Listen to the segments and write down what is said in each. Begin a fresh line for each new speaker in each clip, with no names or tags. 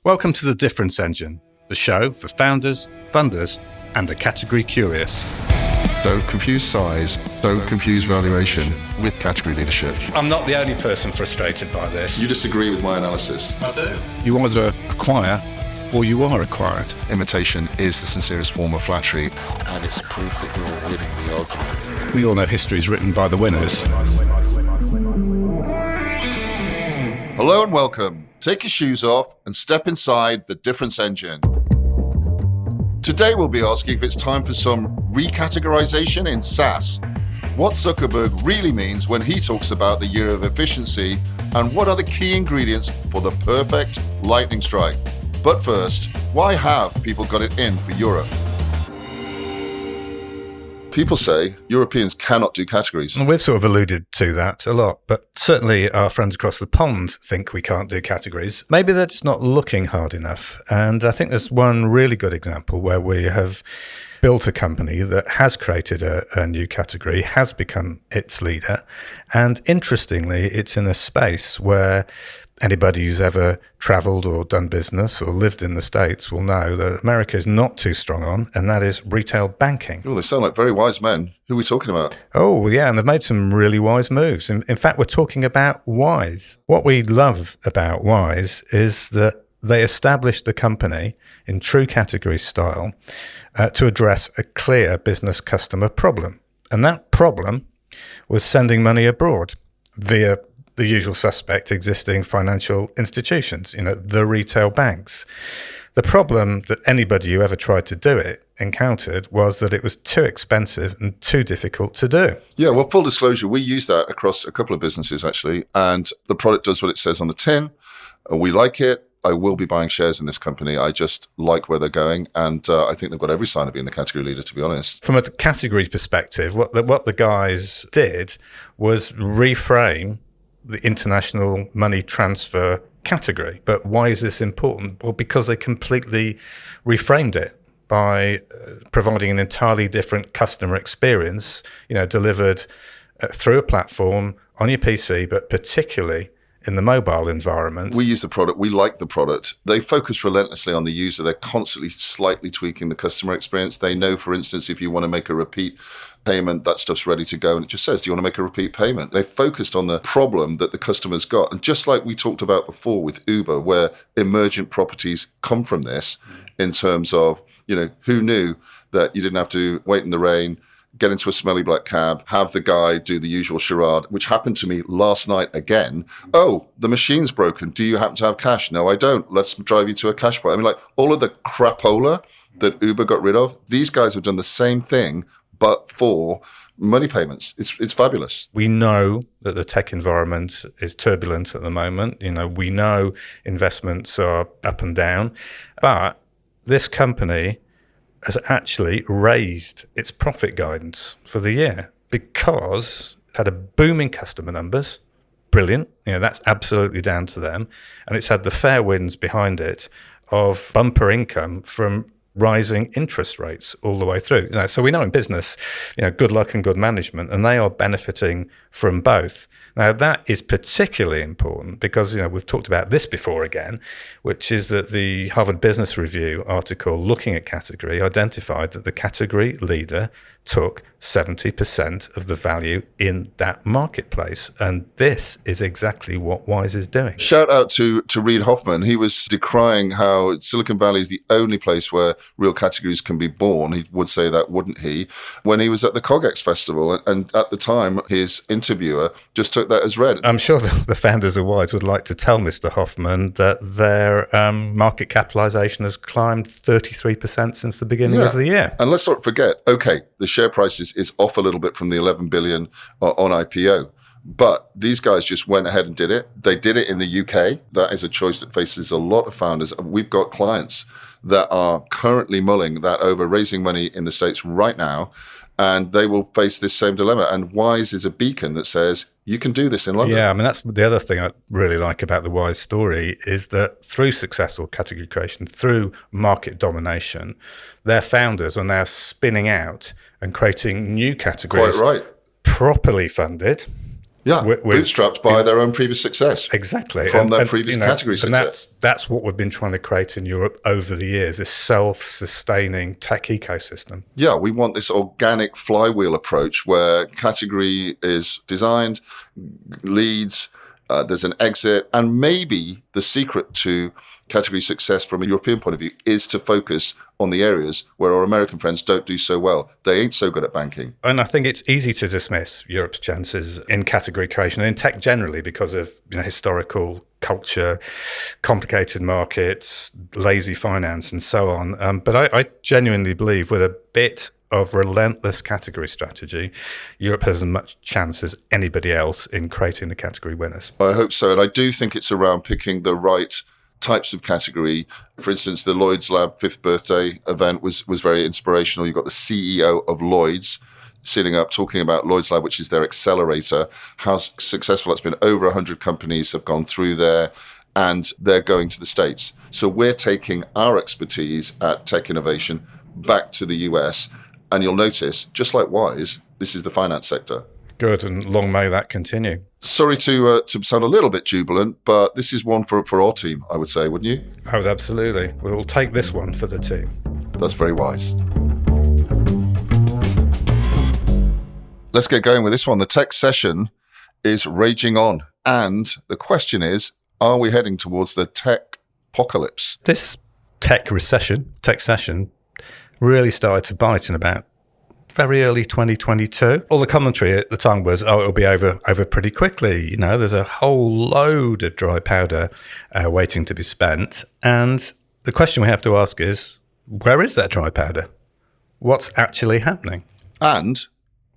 Welcome to The Difference Engine, the show for founders, funders, and the category curious.
Don't confuse size, don't confuse valuation with category leadership.
I'm not the only person frustrated by this.
You disagree with my analysis.
I do.
You either acquire or you are acquired.
Imitation is the sincerest form of flattery, and it's proof that you're winning the argument.
We all know history is written by the winners.
Hello and welcome. Take your shoes off and step inside the Difference Engine. Today we'll be asking if it's time for some recategorisation in SaaS, what Zuckerberg really means when he talks about the year of efficiency, and what are the key ingredients for the perfect lightning strike. But first, why have people got it in for Europe? People say Europeans cannot do categories.
And we've sort of alluded to that a lot, but certainly our friends across the pond think we can't do categories. Maybe they're just not looking hard enough. And I think there's one really good example where we have built a company that has created a new category, has become its leader. And interestingly, it's in a space where anybody who's ever travelled or done business or lived in the States will know that America is not too strong on, and that is retail banking.
Oh, they sound like very wise men. Who are we talking about?
Oh, yeah, and they've made some really wise moves. In fact, we're talking about Wise. What we love about Wise is that they established the company in true category style to address a clear business customer problem. And that problem was sending money abroad via the usual suspect existing financial institutions, the retail banks. The problem that anybody who ever tried to do it encountered was that it was too expensive and too difficult to do.
Yeah, well, full disclosure, we use that across a couple of businesses actually, and the product does what it says on the tin. We like it. I will be buying shares in this company. I just like where they're going, and I think they've got every sign of being the category leader, to be honest.
From a category perspective, what the guys did was reframe the international money transfer category. But why is this important? Well, because they completely reframed it by providing an entirely different customer experience, delivered through a platform on your PC, but particularly in the mobile environment.
We use the product. We like the product. They focus relentlessly on the user. They're constantly slightly tweaking the customer experience. They know, for instance, if you want to make a repeat payment, that stuff's ready to go. And it just says, do you want to make a repeat payment? They focused on the problem that the customer's got. And just like we talked about before with Uber, where emergent properties come from this in terms of, who knew that you didn't have to wait in the rain, get into a smelly black cab, have the guy do the usual charade, which happened to me last night again. Oh, the machine's broken. Do you happen to have cash? No, I don't. Let's drive you to a cash point. I mean, like all of the crapola that Uber got rid of, these guys have done the same thing, but for money payments. It's fabulous.
We know that the tech environment is turbulent at the moment. We know investments are up and down, but this company has actually raised its profit guidance for the year because it had a booming customer numbers. Brilliant. That's absolutely down to them. And it's had the fair winds behind it of bumper income from rising interest rates all the way through. So we know in business, good luck and good management, and they are benefiting from both. Now, that is particularly important because, we've talked about this before again, which is that the Harvard Business Review article looking at category identified that the category leader took 70% of the value in that marketplace. And this is exactly what Wise is doing.
Shout out to Reid Hoffman. He was decrying how Silicon Valley is the only place where real categories can be born. He would say that, wouldn't he? When he was at the CogX Festival. And at the time, his interviewer just took that as read.
I'm sure the founders of Wise would like to tell Mr. Hoffman that their market capitalization has climbed 33% since the beginning of the year.
And let's not forget, okay, the share price is off a little bit from the 11 billion on IPO. But these guys just went ahead and did it. They did it in the UK. That is a choice that faces a lot of founders. We've got clients that are currently mulling that over, raising money in the States right now, and they will face this same dilemma. And Wise is a beacon that says, you can do this in London.
Yeah, I mean, that's the other thing I really like about the Wise story is that through successful category creation, through market domination, their founders are now spinning out and creating new categories.
Quite right.
Properly funded,
Yeah, bootstrapped by their own previous success.
Exactly.
From their previous category success.
And that's what we've been trying to create in Europe over the years, this self-sustaining tech ecosystem.
Yeah, we want this organic flywheel approach where category is designed, leads, there's an exit, and maybe the secret to category success from a European point of view is to focus on the areas where our American friends don't do so well. They ain't so good at banking.
And I think it's easy to dismiss Europe's chances in category creation and in tech generally because of historical culture, complicated markets, lazy finance, and so on. But I genuinely believe with a bit of relentless category strategy, Europe has as much chance as anybody else in creating the category winners.
I hope so. And I do think it's around picking the right types of category. For instance, the Lloyd's Lab 5th birthday event was very inspirational. You've got the CEO of Lloyd's sitting up talking about Lloyd's Lab, which is their accelerator, how successful it's been. Over 100 companies have gone through there, and they're going to the States. So we're taking our expertise at tech innovation back to the US. And you'll notice, just like Wise, this is the finance sector.
Good, and long may that continue.
Sorry to sound a little bit jubilant, but this is one for our team, I would say, wouldn't you?
Oh, absolutely. We'll take this one for the team.
That's very wise. Let's get going with this one. The tech session is raging on. And the question is, are we heading towards the tech apocalypse?
This tech session, really started to bite in about very early 2022. All the commentary at the time was, it'll be over pretty quickly. There's a whole load of dry powder waiting to be spent. And the question we have to ask is, where is that dry powder? What's actually happening?
And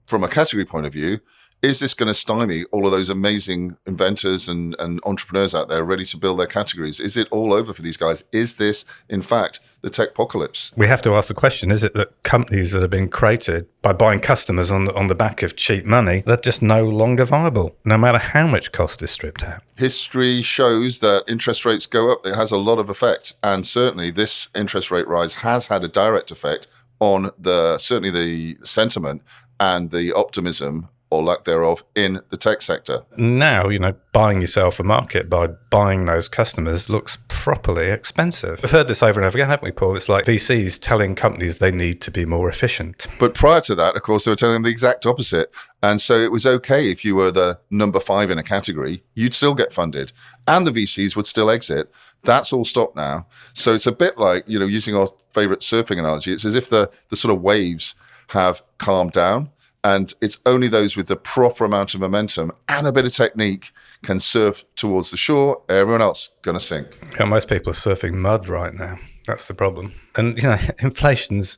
from a category point of view, is this going to stymie all of those amazing inventors and entrepreneurs out there ready to build their categories? Is it all over for these guys? Is this, in fact, the tech apocalypse?
We have to ask the question, is it that companies that have been created by buying customers on the back of cheap money, they're just no longer viable, no matter how much cost is stripped out?
History shows that interest rates go up. It has a lot of effect. And certainly this interest rate rise has had a direct effect on certainly the sentiment and the optimism or lack thereof in the tech sector.
Now, buying yourself a market by buying those customers looks properly expensive. We've heard this over and over again, haven't we, Paul? It's like VCs telling companies they need to be more efficient.
But prior to that, of course, they were telling them the exact opposite. And so it was okay if you were the number 5 in a category, you'd still get funded and the VCs would still exit. That's all stopped now. So it's a bit like, using our favorite surfing analogy, it's as if the sort of waves have calmed down. And it's only those with the proper amount of momentum and a bit of technique can surf towards the shore. Everyone else going to sink.
Yeah, most people are surfing mud right now. That's the problem. And, inflation's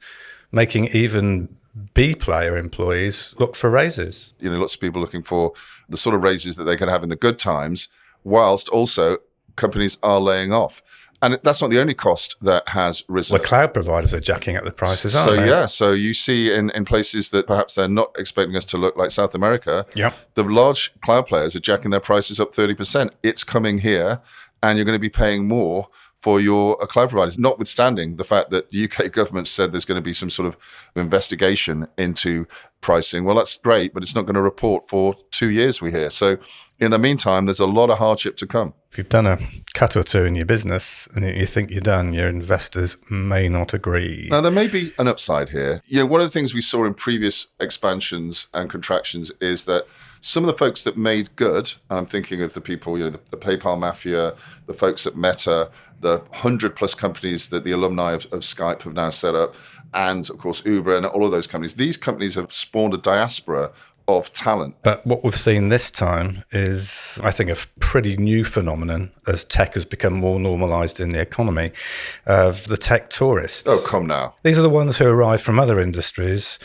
making even B-player employees look for raises.
Lots of people looking for the sort of raises that they can have in the good times, whilst also companies are laying off. And that's not the only cost that has risen.
Well, cloud providers are jacking up the prices, aren't they?
Yeah. So you see in places that perhaps they're not expecting us to look like South America, the large cloud players are jacking their prices up 30%. It's coming here, and you're going to be paying more for your cloud providers, notwithstanding the fact that the UK government said there's going to be some sort of investigation into pricing. Well, that's great, but it's not going to report for 2 years, we hear. So in the meantime, there's a lot of hardship to come.
If you've done a cut or two in your business and you think you're done, your investors may not agree.
Now, there may be an upside here. One of the things we saw in previous expansions and contractions is that some of the folks that made good, and I'm thinking of the people, the PayPal mafia, the folks at Meta, the 100+ companies that the alumni of Skype have now set up, and of course Uber and all of those companies. These companies have spawned a diaspora of talent.
But what we've seen this time is, I think, a pretty new phenomenon as tech has become more normalized in the economy, of the tech tourists.
Oh, come now.
These are the ones who arrive from other industries,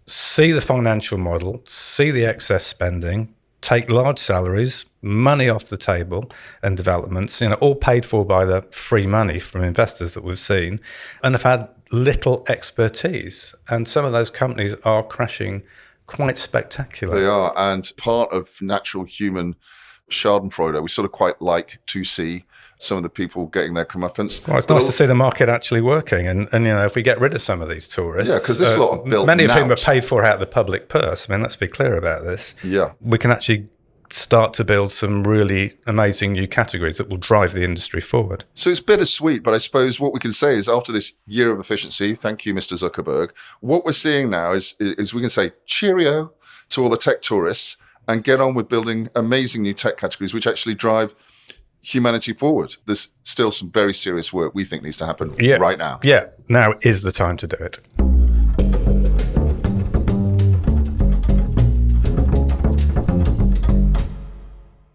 see the financial model, see the excess spending, take large salaries, money off the table, and developments, all paid for by the free money from investors that we've seen, and have had little expertise. And some of those companies are crashing quite spectacular.
They are, and part of natural human schadenfreude, we sort of quite like to see some of the people getting their comeuppance.
Well, it's nice to see the market actually working, and if we get rid of some of these tourists,
because this lot are built
many of
out.
whom are paid for out of the public purse. Let's be clear about this.
Yeah,
we can actually start to build some really amazing new categories that will drive the industry forward.
So it's bittersweet, but I suppose what we can say is after this year of efficiency, thank you, Mr. Zuckerberg, what we're seeing now is we can say cheerio to all the tech tourists and get on with building amazing new tech categories which actually drive humanity forward. There's still some very serious work we think needs to happen right now.
Yeah, now is the time to do it.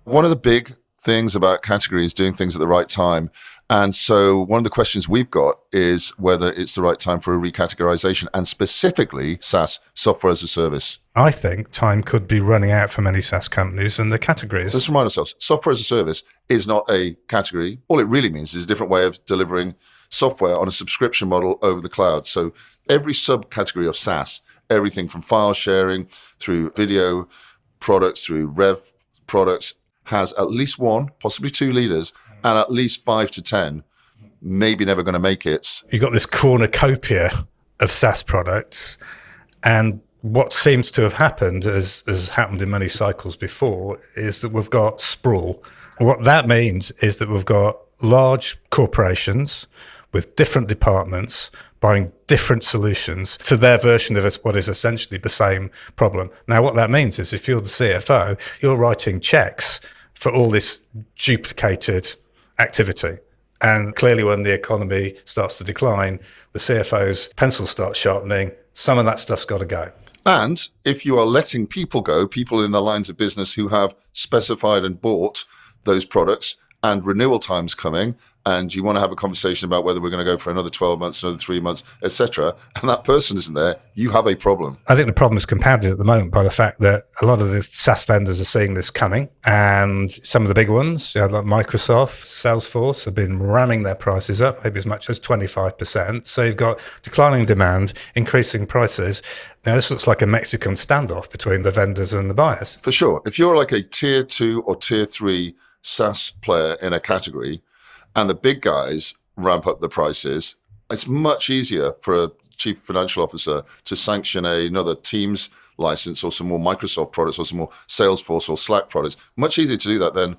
One of the big things about category is doing things at the right time. And so one of the questions we've got is whether it's the right time for a recategorization, and specifically SaaS, software as a service.
I think time could be running out for many SaaS companies and the categories.
Let's remind ourselves, software as a service is not a category. All it really means is a different way of delivering software on a subscription model over the cloud. So every subcategory of SaaS, everything from file sharing through video products, through rev products, has at least one, possibly two leaders, and at least 5 to 10, maybe never going to make it.
You've got this cornucopia of SaaS products, and what seems to have happened, as happened in many cycles before, is that we've got sprawl. What that means is that we've got large corporations with different departments buying different solutions to their version of what is essentially the same problem. Now, what that means is if you're the CFO, you're writing checks for all this duplicated activity. And clearly when the economy starts to decline, the CFO's pencil starts sharpening. Some of that stuff's got to go.
And if you are letting people go, people in the lines of business who have specified and bought those products, and renewal time's coming, and you want to have a conversation about whether we're going to go for another 12 months, another 3 months, etc., and that person isn't there, you have a problem.
I think the problem is compounded at the moment by the fact that a lot of the SaaS vendors are seeing this coming, and some of the big ones, like Microsoft, Salesforce, have been ramming their prices up, maybe as much as 25%. So you've got declining demand, increasing prices. Now, this looks like a Mexican standoff between the vendors and the buyers.
For sure. If you're like a tier 2 or tier 3 SaaS player in a category and the big guys ramp up the prices, it's much easier for a chief financial officer to sanction another Teams license or some more Microsoft products or some more Salesforce or Slack products. Much easier to do that than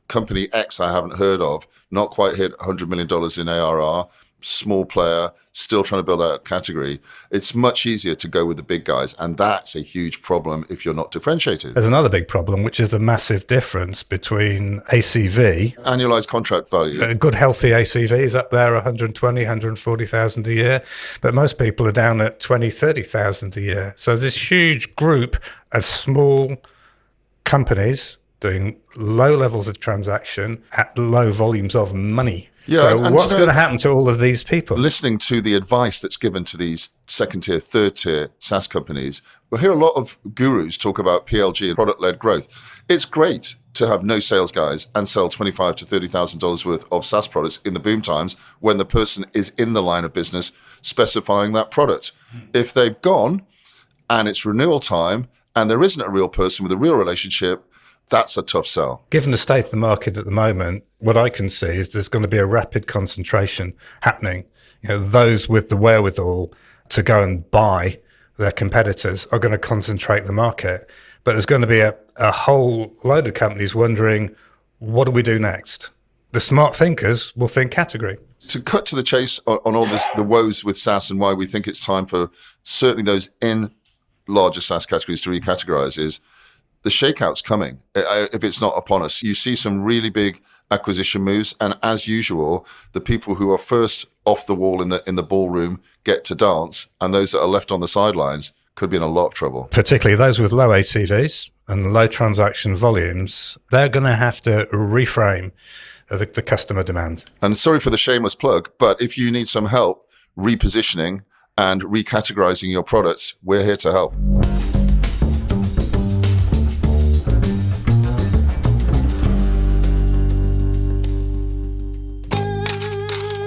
company X I haven't heard of, not quite hit $100 million in ARR, small player, still trying to build out a category. It's much easier to go with the big guys, and that's a huge problem if you're not differentiated.
There's another big problem, which is the massive difference between ACV,
annualized contract value.
A good healthy ACV is up there 120, 140,000 a year, but most people are down at 20, 30,000 a year. So this huge group of small companies doing low levels of transaction at low volumes of money.
Yeah,
so what's going to happen to all of these people?
Listening to the advice that's given to these second tier, third tier SaaS companies, we'll hear a lot of gurus talk about PLG and product-led growth. It's great to have no sales guys and sell $25,000 to $30,000 worth of SaaS products in the boom times when the person is in the line of business specifying that product. If they've gone and it's renewal time and there isn't a real person with a real relationship, that's a tough sell.
Given the state of the market at the moment, what I can see is there's going to be a rapid concentration happening. You know, those with the wherewithal to go and buy their competitors are going to concentrate the market. But there's going to be a whole load of companies wondering, what do we do next? The smart thinkers will think category.
To cut to the chase on all this, the woes with SaaS and why we think it's time for certainly those in larger SaaS categories to recategorize is the shakeout's coming. If it's not upon us, you see some really big acquisition moves, and as usual, the people who are first off the wall in the ballroom get to dance, and those that are left on the sidelines could be in a lot of trouble.
Particularly those with low ACVs and low transaction volumes, they're going to have to reframe the customer demand.
And sorry for the shameless plug, but if you need some help repositioning and recategorizing your products, we're here to help.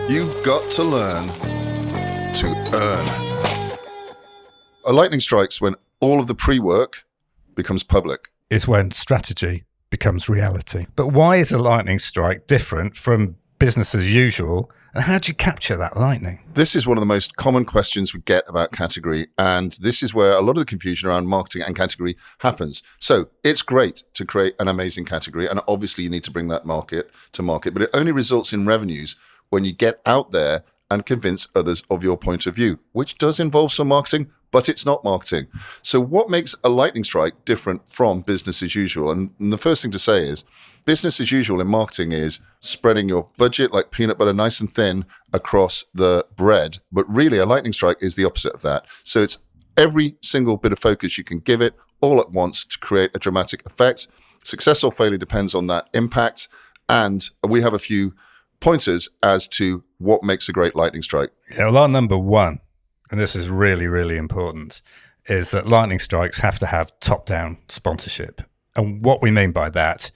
You've got to learn to earn. A lightning strikes when all of the pre-work becomes public.
It's when strategy becomes reality. But why is a lightning strike different from business as usual And how do you capture that lightning?
This is one of the most common questions we get about category, and this is where a lot of the confusion around marketing and category happens. So it's great to create an amazing category, and obviously you need to bring that to market, but it only results in revenues when you get out there and convince others of your point of view, which does involve some marketing, but it's not marketing. So what makes a lightning strike different from business as usual? And the first thing to say is business as usual in marketing is spreading your budget like peanut butter nice and thin across the bread. But really a lightning strike is the opposite of that. So it's every single bit of focus you can give it all at once to create a dramatic effect. Success or failure depends on that impact. And we have a few pointers as to what makes a great lightning strike.
Yeah, well, our number one, and this is really, really important, is that lightning strikes have to have top-down sponsorship. And what we mean by that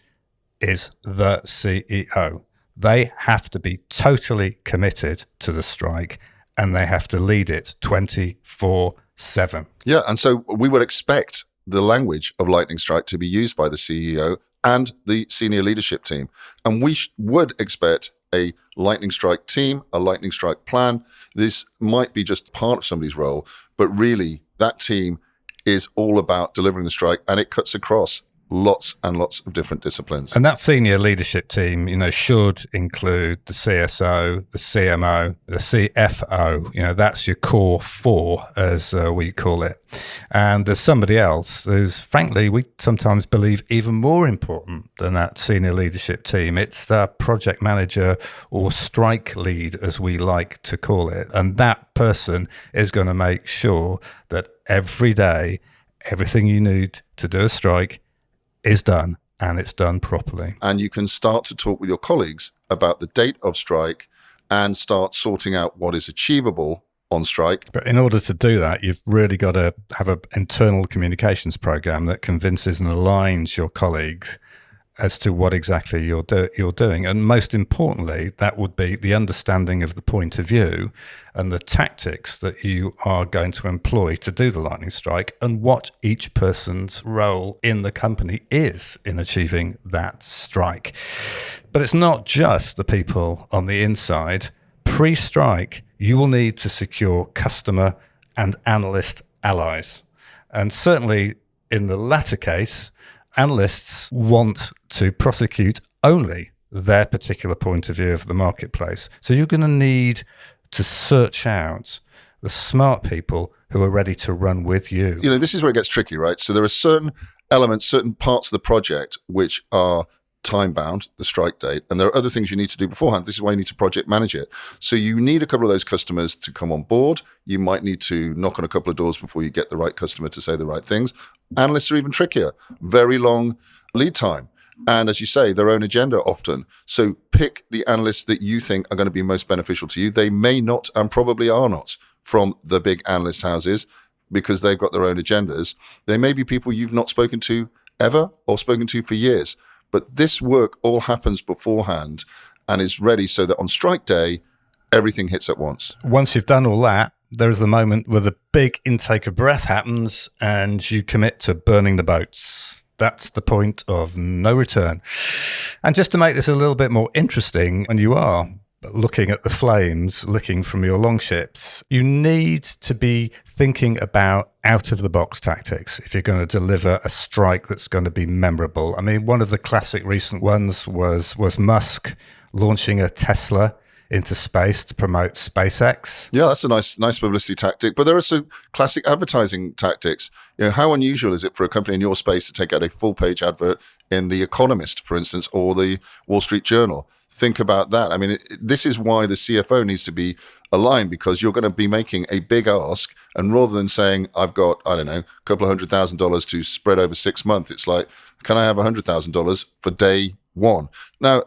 is the CEO. They have to be totally committed to the strike, and they have to lead it 24/7.
Yeah, and so we would expect the language of lightning strike to be used by the CEO and the senior leadership team. And we would expect a lightning strike team, a lightning strike plan. This might be just part of somebody's role, but really that team is all about delivering the strike, and it cuts across lots and lots of different disciplines.
And that senior leadership team, should include the CSO, the CMO, the CFO. That's your core four, as we call it. And there's somebody else who's, frankly, we sometimes believe even more important than that senior leadership team. It's the project manager or strike lead, as we like to call it. And that person is going to make sure that every day, everything you need to do a strike is done, and it's done properly.
And you can start to talk with your colleagues about the date of strike and start sorting out what is achievable on strike.
But in order to do that, you've really got to have an internal communications program that convinces and aligns your colleagues as to what exactly you're doing. And most importantly, that would be the understanding of the point of view and the tactics that you are going to employ to do the lightning strike, and what each person's role in the company is in achieving that strike. But it's not just the people on the inside. Pre-strike, you will need to secure customer and analyst allies. And certainly in the latter case, analysts want to prosecute only their particular point of view of the marketplace. So you're going to need to search out the smart people who are ready to run with you.
This is where it gets tricky, right? So there are certain elements, certain parts of the project which are time-bound, the strike date, and there are other things you need to do beforehand. This is why you need to project manage it. So you need a couple of those customers to come on board. You might need to knock on a couple of doors before you get the right customer to say the right things. Analysts are even trickier, very long lead time. And as you say, their own agenda often. So pick the analysts that you think are going to be most beneficial to you. They may not, and probably are not, from the big analyst houses because they've got their own agendas. They may be people you've not spoken to ever or spoken to for years. But this work all happens beforehand and is ready so that on strike day, everything hits at once.
Once you've done all that, there's the moment where the big intake of breath happens and you commit to burning the boats. That's the point of no return. And just to make this a little bit more interesting, when you are looking at the flames, looking from your longships, you need to be thinking about out-of-the-box tactics if you're going to deliver a strike that's going to be memorable. I mean, one of the classic recent ones was Musk launching a Tesla into space to promote SpaceX.
Yeah, that's a nice publicity tactic. But there are some classic advertising tactics. How unusual is it for a company in your space to take out a full-page advert in The Economist, for instance, or the Wall Street Journal? Think about that. I mean, this is why the CFO needs to be aligned, because you're going to be making a big ask. And rather than saying, I've got, a couple of $100,000 to spread over 6 months, it's like, can I have $100,000 for day one? Now,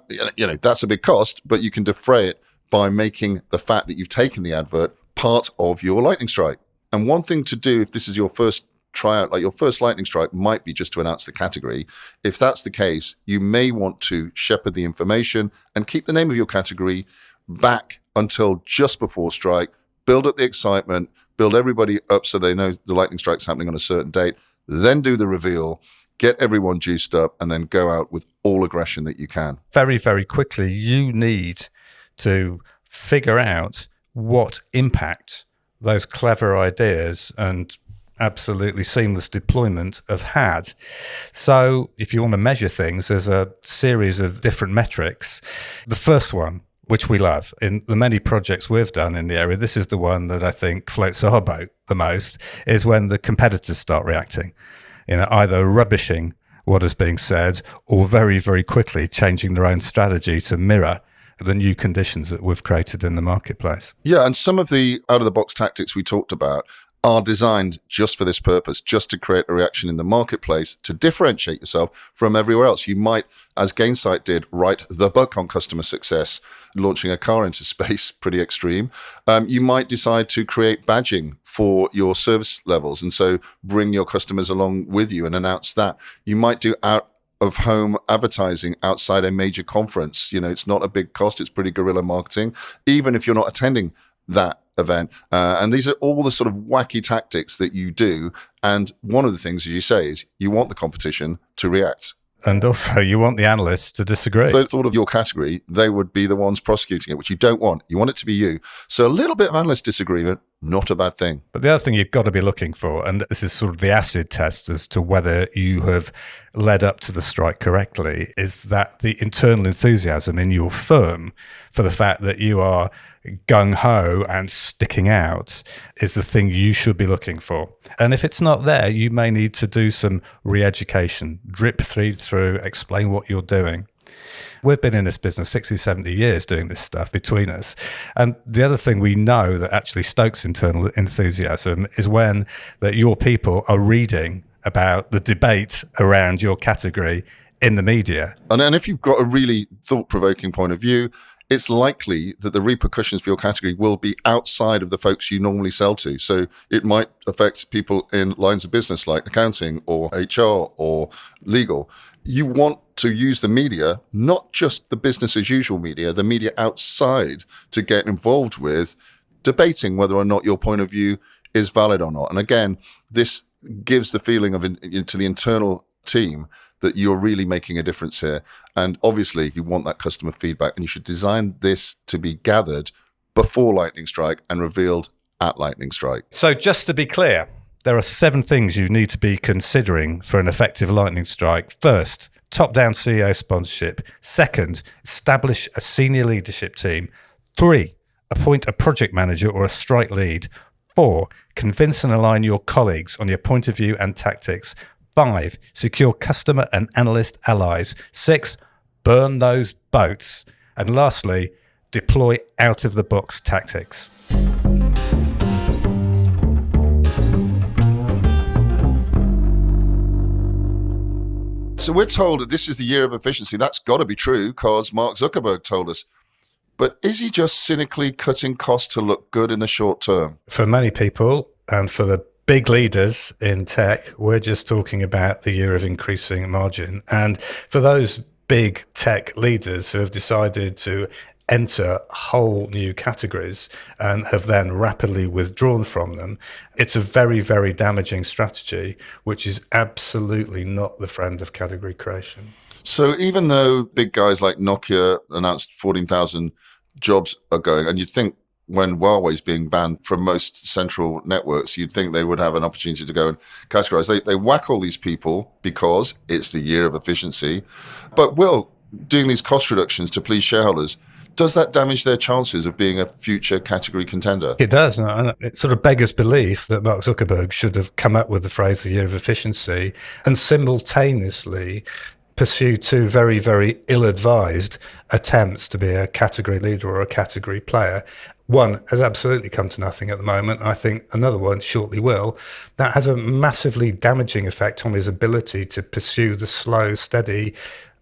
that's a big cost, but you can defray it by making the fact that you've taken the advert part of your lightning strike. And one thing to do if this is your first tryout, like your first lightning strike, might be just to announce the category. If that's the case, you may want to shepherd the information and keep the name of your category back until just before strike, build up the excitement, build everybody up so they know the lightning strike's happening on a certain date, then do the reveal, get everyone juiced up, and then go out with all aggression that you can.
Very, very quickly, you need to figure out what impact those clever ideas and absolutely seamless deployment have had. So if you want to measure things, there's a series of different metrics. The first one, which we love, in the many projects we've done in the area, this is the one that I think floats our boat the most, is when the competitors start reacting, either rubbishing what is being said or very, very quickly changing their own strategy to mirror the new conditions that we've created in the marketplace.
Yeah, and some of the out-of-the-box tactics we talked about are designed just for this purpose, just to create a reaction in the marketplace to differentiate yourself from everywhere else. You might, as Gainsight did, write the book on customer success, launching a car into space, pretty extreme. You might decide to create badging for your service levels, and so bring your customers along with you and announce that. You might do out-of-home advertising outside a major conference. It's not a big cost. It's pretty guerrilla marketing, even if you're not attending that event. And these are all the sort of wacky tactics that you do. And one of the things, as you say, is you want the competition to react.
And also you want the analysts to disagree.
If they thought of your category, they would be the ones prosecuting it, which you don't want. You want it to be you. So a little bit of analyst disagreement, not a bad thing.
But the other thing you've got to be looking for, and this is sort of the acid test as to whether you have led up to the strike correctly, is that the internal enthusiasm in your firm for the fact that you are gung-ho and sticking out is the thing you should be looking for. And if it's not there, you may need to do some re-education, drip through, explain what you're doing. We've been in this business 60, 70 years doing this stuff between us. And the other thing we know that actually stokes internal enthusiasm is when that your people are reading about the debate around your category in the media.
And then if you've got a really thought-provoking point of view, it's likely that the repercussions for your category will be outside of the folks you normally sell to. So it might affect people in lines of business like accounting or HR or legal. You want to use the media, not just the business as usual media, the media outside, to get involved with debating whether or not your point of view is valid or not. And again, this gives the feeling of to the internal team that you're really making a difference here. And obviously you want that customer feedback, and you should design this to be gathered before lightning strike and revealed at lightning strike.
So just to be clear, there are 7 things you need to be considering for an effective lightning strike. First, top-down CEO sponsorship. Second, establish a senior leadership team. 3, appoint a project manager or a strike lead. 4, convince and align your colleagues on your point of view and tactics. 5, secure customer and analyst allies. 6, burn those boats. And lastly, deploy out-of-the-box tactics.
So we're told that this is the year of efficiency. That's got to be true because Mark Zuckerberg told us. But is he just cynically cutting costs to look good in the short term?
For many people, and for the big leaders in tech, we're just talking about the year of increasing margin. And for those big tech leaders who have decided to enter whole new categories and have then rapidly withdrawn from them, it's a very, very damaging strategy, which is absolutely not the friend of category creation.
So even though big guys like Nokia announced 14,000 jobs are going, and you'd think when Huawei's being banned from most central networks, you'd think they would have an opportunity to go and categorize. They whack all these people because it's the year of efficiency. But Will, doing these cost reductions to please shareholders, does that damage their chances of being a future category contender?
It does. And it sort of beggars belief that Mark Zuckerberg should have come up with the phrase the year of efficiency and simultaneously pursue 2 very, very ill-advised attempts to be a category leader or a category player. One has absolutely come to nothing at the moment. I think another one shortly will. That has a massively damaging effect on his ability to pursue the slow, steady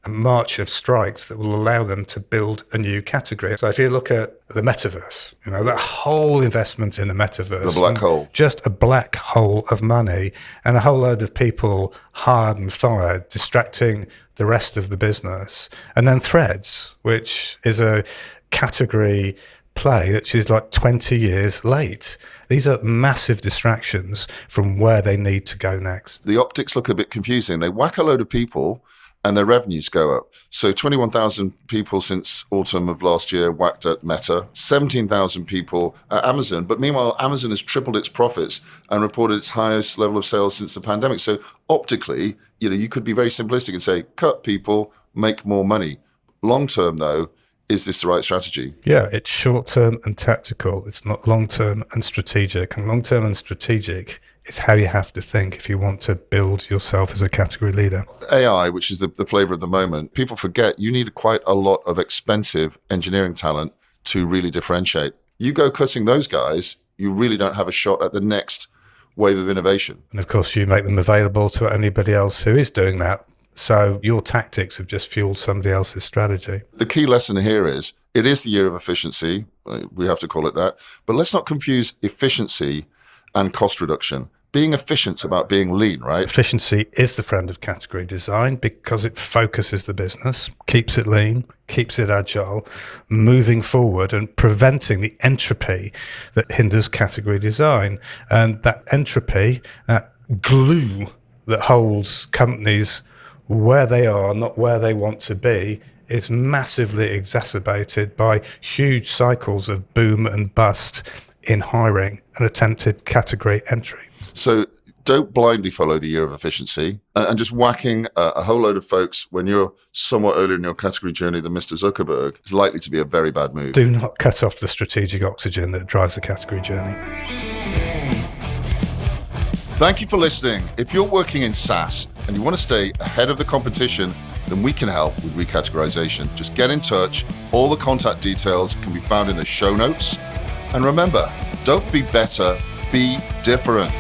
march of strikes that will allow them to build a new category. So if you look at the metaverse, that whole investment in the metaverse,
the black hole,
just a black hole of money and a whole load of people hired and fired, distracting the rest of the business. And then Threads, which is a category play that is like 20 years late. These are massive distractions from where they need to go next.
The optics look a bit confusing. They whack a load of people and their revenues go up. So 21,000 people since autumn of last year whacked at Meta, 17,000 people at Amazon. But meanwhile, Amazon has tripled its profits and reported its highest level of sales since the pandemic. So optically, you could be very simplistic and say, cut people, make more money. Long term, though, is this the right strategy?
Yeah, it's short-term and tactical. It's not long-term and strategic. And long-term and strategic is how you have to think if you want to build yourself as a category leader.
AI, which is the flavor of the moment, people forget you need quite a lot of expensive engineering talent to really differentiate. You go cutting those guys, you really don't have a shot at the next wave of innovation.
And of course, you make them available to anybody else who is doing that. So your tactics have just fueled somebody else's strategy.
The key lesson here is it is the year of efficiency. We have to call it that. But let's not confuse efficiency and cost reduction. Being efficient is about being lean, right?
Efficiency is the friend of category design because it focuses the business, keeps it lean, keeps it agile, moving forward and preventing the entropy that hinders category design. And that entropy, that glue that holds companies where they are, not where they want to be, is massively exacerbated by huge cycles of boom and bust in hiring and attempted category entry.
So don't blindly follow the year of efficiency and just whacking a whole load of folks when you're somewhat earlier in your category journey than Mr. Zuckerberg is likely to be a very bad move.
Do not cut off the strategic oxygen that drives the category journey.
Thank you for listening. If you're working in SaaS and you want to stay ahead of the competition, then we can help with recategorization. Just get in touch. All the contact details can be found in the show notes. And remember, don't be better, be different.